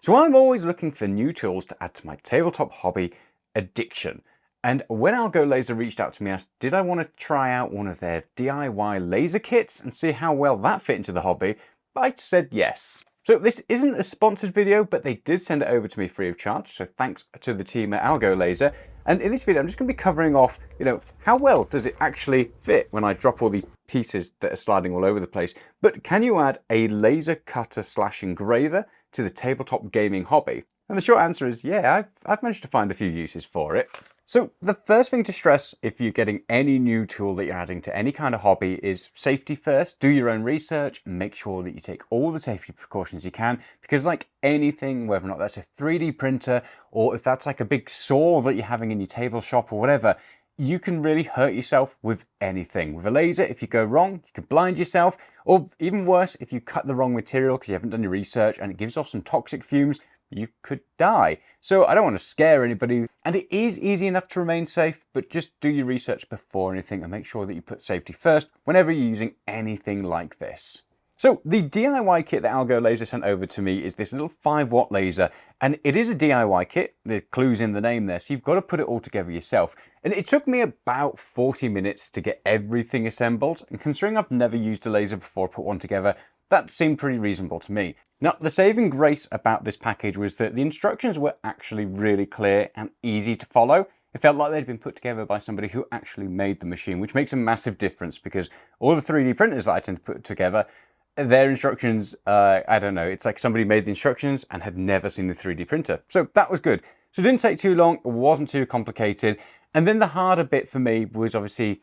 So I'm always looking for new tools to add to my tabletop hobby addiction. And when Algo Laser reached out to me, asked, did I want to try out one of their DIY laser kits and see how well that fit into the hobby? I said yes. So this isn't a sponsored video, but they did send it over to me free of charge. So thanks to the team at Algo Laser. And in this video, I'm just going to be covering off, how well does it actually fit when I drop all these pieces that are sliding all over the place? But can you add a laser cutter / engraver to the tabletop gaming hobby? And the short answer is, yeah, I've managed to find a few uses for it. So the first thing to stress if you're getting any new tool that you're adding to any kind of hobby is safety first. Do your own research and make sure that you take all the safety precautions you can, because like anything, whether or not that's a 3D printer or if that's like a big saw that you're having in your table shop or whatever, you can really hurt yourself with anything. With a laser, if you go wrong, you could blind yourself, or even worse, if you cut the wrong material because you haven't done your research and it gives off some toxic fumes, you could die. So I don't want to scare anybody, and it is easy enough to remain safe, but just do your research before anything and make sure that you put safety first whenever you're using anything like this. So the DIY kit that Algo Laser sent over to me is this little 5-watt laser, and it is a DIY kit. The clue's in the name there, so you've got to put it all together yourself. And it took me about 40 minutes to get everything assembled, and considering I've never used a laser before I put one together, that seemed pretty reasonable to me. Now, the saving grace about this package was that the instructions were actually really clear and easy to follow. It felt like they'd been put together by somebody who actually made the machine, which makes a massive difference because all the 3D printers that I tend to put together, their instructions, I don't know, it's like somebody made the instructions and had never seen the 3D printer. So that was good. So it didn't take too long, it wasn't too complicated. And then the harder bit for me was obviously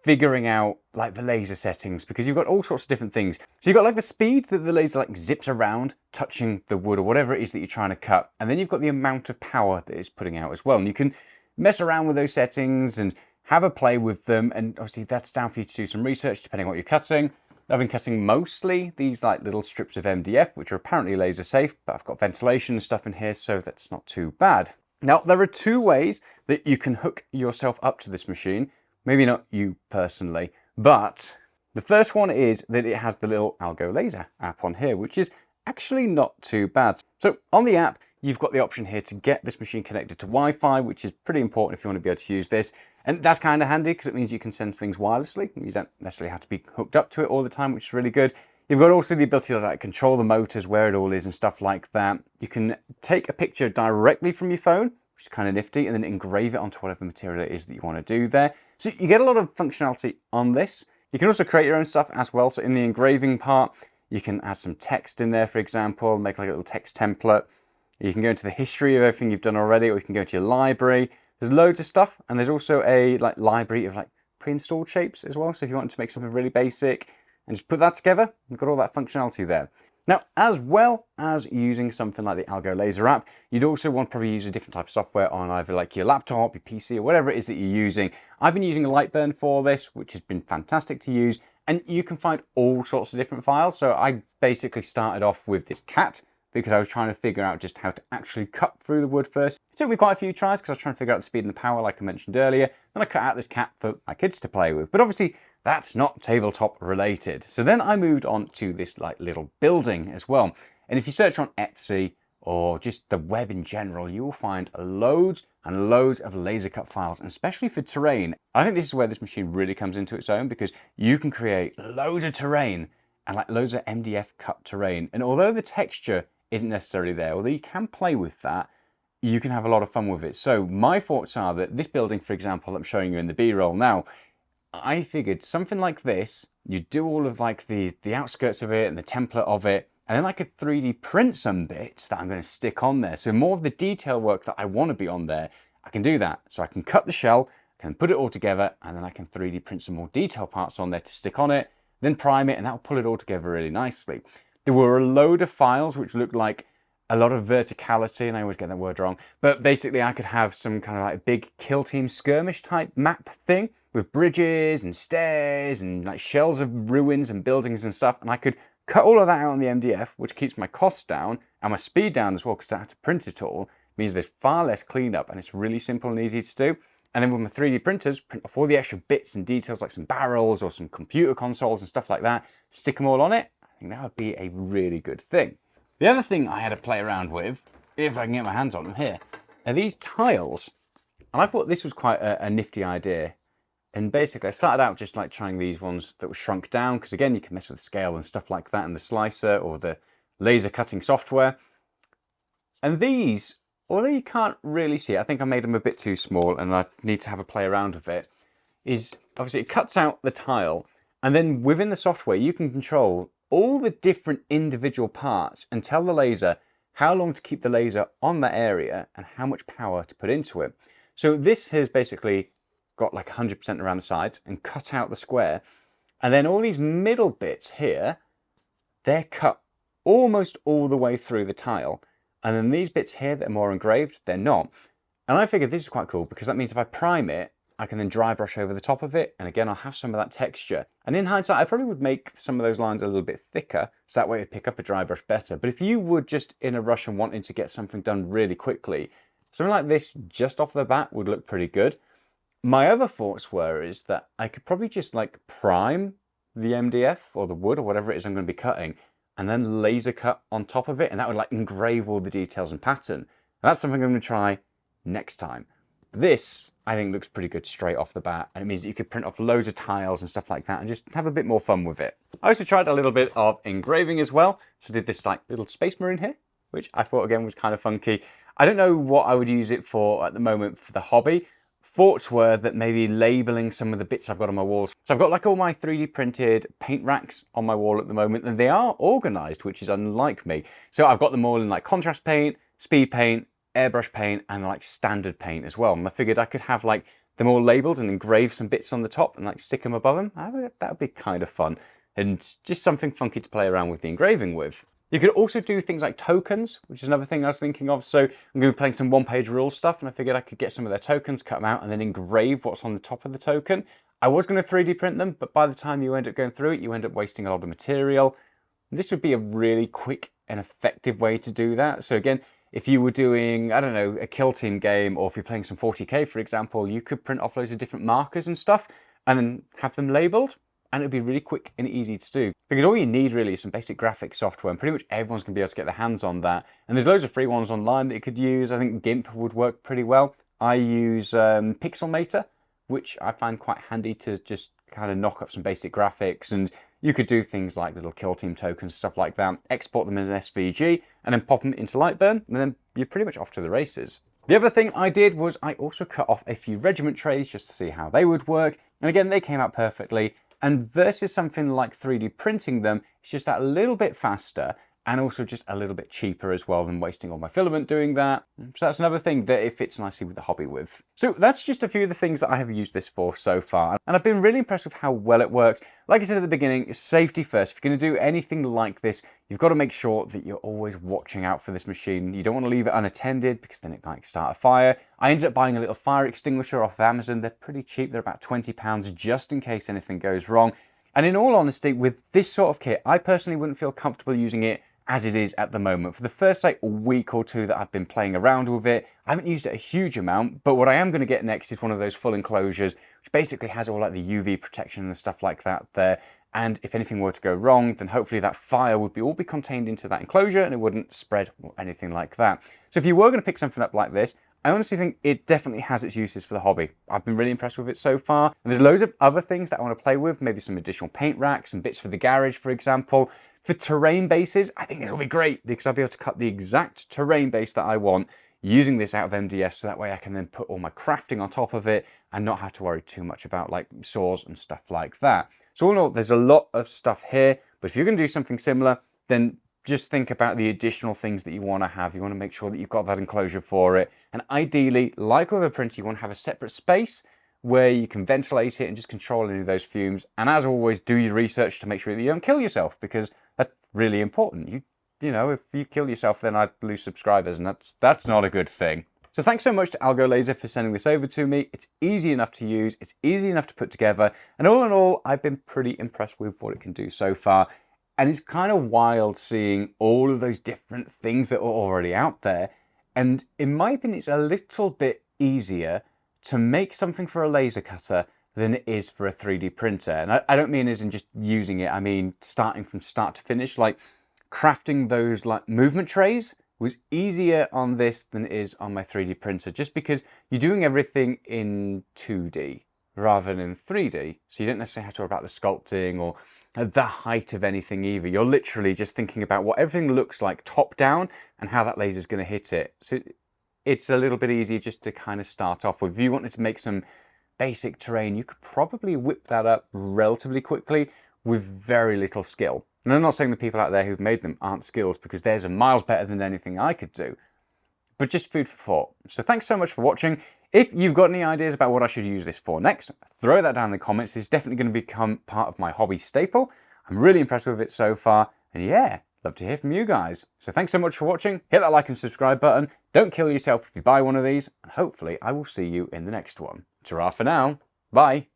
figuring out like the laser settings, because you've got all sorts of different things. So you've got like the speed that the laser like zips around, touching the wood or whatever it is that you're trying to cut. And then you've got the amount of power that it's putting out as well. And you can mess around with those settings and have a play with them. And obviously that's down for you to do some research depending on what you're cutting. I've been cutting mostly these like little strips of MDF, which are apparently laser safe, but I've got ventilation and stuff in here, so that's not too bad. Now, there are two ways that you can hook yourself up to this machine. Maybe not you personally, but the first one is that it has the little Algo Laser app on here, which is actually not too bad. So on the app, you've got the option here to get this machine connected to Wi-Fi, which is pretty important if you want to be able to use this. And that's kind of handy because it means you can send things wirelessly. You don't necessarily have to be hooked up to it all the time, which is really good. You've got also the ability to like control the motors, where it all is and stuff like that. You can take a picture directly from your phone, which is kind of nifty, and then engrave it onto whatever material it is that you want to do there. So you get a lot of functionality on this. You can also create your own stuff as well. So in the engraving part, you can add some text in there, for example, make like a little text template. You can go into the history of everything you've done already, or you can go to your library. There's loads of stuff, and there's also a like library of like pre-installed shapes as well. So if you want to make something really basic and just put that together, you've got all that functionality there. Now, as well as using something like the Algo Laser app, you'd also want to probably use a different type of software on either like your laptop, your PC, or whatever it is that you're using. I've been using Lightburn for this, which has been fantastic to use, and you can find all sorts of different files. So I basically started off with this cat because I was trying to figure out just how to actually cut through the wood first. It took me quite a few tries because I was trying to figure out the speed and the power like I mentioned earlier. Then I cut out this cat for my kids to play with. But obviously, that's not tabletop related. So then I moved on to this like little building as well. And if you search on Etsy or just the web in general, you will find loads and loads of laser cut files, and especially for terrain. I think this is where this machine really comes into its own, because you can create loads of terrain and like loads of MDF cut terrain. And although the texture isn't necessarily there, although you can play with that, you can have a lot of fun with it. So my thoughts are that this building, for example, I'm showing you in the B-roll now, I figured something like this, you do all of like the outskirts of it and the template of it, and then I could 3D print some bits that I'm going to stick on there. So more of the detail work that I want to be on there, I can do that. So I can cut the shell, can put it all together, and then I can 3D print some more detail parts on there to stick on it, then prime it, and that'll pull it all together really nicely. There were a load of files which looked like a lot of verticality, and I always get that word wrong, but basically I could have some kind of like big kill team skirmish type map thing with bridges and stairs and like shells of ruins and buildings and stuff, and I could cut all of that out on the MDF, which keeps my costs down and my speed down as well, because I don't have to print it all. It means there's far less cleanup, and it's really simple and easy to do. And then with my 3D printers, print off all the extra bits and details like some barrels or some computer consoles and stuff like that, stick them all on it. I think that would be a really good thing. The other thing I had to play around with, if I can get my hands on them here, are these tiles. And I thought this was quite a nifty idea. And basically, I started out just like trying these ones that were shrunk down, because again, you can mess with the scale and stuff like that in the slicer or the laser cutting software. And these, although you can't really see it, I think I made them a bit too small and I need to have a play around with it, is obviously it cuts out the tile, and then within the software, you can control all the different individual parts and tell the laser how long to keep the laser on that area and how much power to put into it. So this has basically got like 100% around the sides and cut out the square. And then all these middle bits here, they're cut almost all the way through the tile. And then these bits here that are more engraved, they're not. And I figured this is quite cool because that means if I prime it, I can then dry brush over the top of it. And again, I'll have some of that texture. And in hindsight, I probably would make some of those lines a little bit thicker, so that way it'd pick up a dry brush better. But if you would just in a rush and wanting to get something done really quickly, something like this just off the bat would look pretty good. My other thoughts were is that I could probably just like prime the MDF or the wood or whatever it is I'm going to be cutting, and then laser cut on top of it, and that would like engrave all the details and pattern. And that's something I'm going to try next time. This, I think, looks pretty good straight off the bat, and it means that you could print off loads of tiles and stuff like that and just have a bit more fun with it. I also tried a little bit of engraving as well. So I did this like little space marine here, which I thought again was kind of funky. I don't know what I would use it for at the moment for the hobby. Thoughts were that maybe labeling some of the bits I've got on my walls. So I've got like all my 3D printed paint racks on my wall at the moment, and they are organized, which is unlike me. So I've got them all in like contrast paint, speed paint, airbrush paint, and like standard paint as well. And I figured I could have like them all labeled and engrave some bits on the top and like stick them above them. I think that would be kind of fun and just something funky to play around with the engraving with. You could also do things like tokens, which is another thing I was thinking of. So I'm going to be playing some one-page rules stuff, and I figured I could get some of their tokens, cut them out, and then engrave what's on the top of the token. I was going to 3D print them, but by the time you end up going through it, you end up wasting a lot of material. This would be a really quick and effective way to do that. So again, if you were doing, I don't know, a kill team game, or if you're playing some 40k, for example, you could print off loads of different markers and stuff, and then have them labeled. And it'd be really quick and easy to do. Because all you need really is some basic graphics software, and pretty much everyone's gonna be able to get their hands on that. And there's loads of free ones online that you could use. I think GIMP would work pretty well. I use Pixelmator, which I find quite handy to just kind of knock up some basic graphics. And you could do things like little kill team tokens, stuff like that, export them as an SVG, and then pop them into Lightburn, and then you're pretty much off to the races. The other thing I did was I also cut off a few regiment trays just to see how they would work. And again, they came out perfectly. And versus something like 3D printing them, it's just that little bit faster and also just a little bit cheaper as well than wasting all my filament doing that. So that's another thing that it fits nicely with the hobby with. So that's just a few of the things that I have used this for so far. And I've been really impressed with how well it works. Like I said at the beginning, safety first. If you're going to do anything like this, you've got to make sure that you're always watching out for this machine. You don't want to leave it unattended because then it might start a fire. I ended up buying a little fire extinguisher off of Amazon. They're pretty cheap. They're about £20 just in case anything goes wrong. And in all honesty, with this sort of kit, I personally wouldn't feel comfortable using it as it is at the moment. For the first like week or two that I've been playing around with it, I haven't used it a huge amount, but what I am going to get next is one of those full enclosures, which basically has all like the UV protection and stuff like that there. And if anything were to go wrong, then hopefully that fire would all be contained into that enclosure and it wouldn't spread or anything like that. So if you were going to pick something up like this, I honestly think it definitely has its uses for the hobby. I've been really impressed with it so far. And there's loads of other things that I want to play with, maybe some additional paint racks and bits for the garage, for example. For terrain bases, I think this will be great because I'll be able to cut the exact terrain base that I want using this out of MDF, so that way I can then put all my crafting on top of it and not have to worry too much about like saws and stuff like that. So all in all, there's a lot of stuff here, but if you're going to do something similar, then just think about the additional things that you want to have. You want to make sure that you've got that enclosure for it. And ideally, like with a printer, you want to have a separate space where you can ventilate it and just control any of those fumes. And as always, do your research to make sure that you don't kill yourself, because that's really important. You know, if you kill yourself, then I'd lose subscribers, and that's not a good thing. So thanks so much to Algo Laser for sending this over to me. It's easy enough to use, it's easy enough to put together, and all in all, I've been pretty impressed with what it can do so far. And it's kind of wild seeing all of those different things that are already out there. And in my opinion, it's a little bit easier to make something for a laser cutter than it is for a 3D printer. And I don't mean as in just using it, I mean starting from start to finish. Like crafting those like movement trays was easier on this than it is on my 3D printer, just because you're doing everything in 2D rather than in 3D. So you don't necessarily have to worry about the sculpting or the height of anything either. You're literally just thinking about what everything looks like top down and how that laser is going to hit it. So it's a little bit easier just to kind of start off with. If you wanted to make some basic terrain, you could probably whip that up relatively quickly with very little skill. And I'm not saying the people out there who've made them aren't skilled, because theirs are miles better than anything I could do, but just food for thought. So thanks so much for watching. If you've got any ideas about what I should use this for next, throw that down in the comments. It's definitely going to become part of my hobby staple. I'm really impressed with it so far, and yeah, love to hear from you guys. So thanks so much for watching. Hit that like and subscribe button. Don't kill yourself if you buy one of these, and hopefully I will see you in the next one. Ta-ra for now. Bye.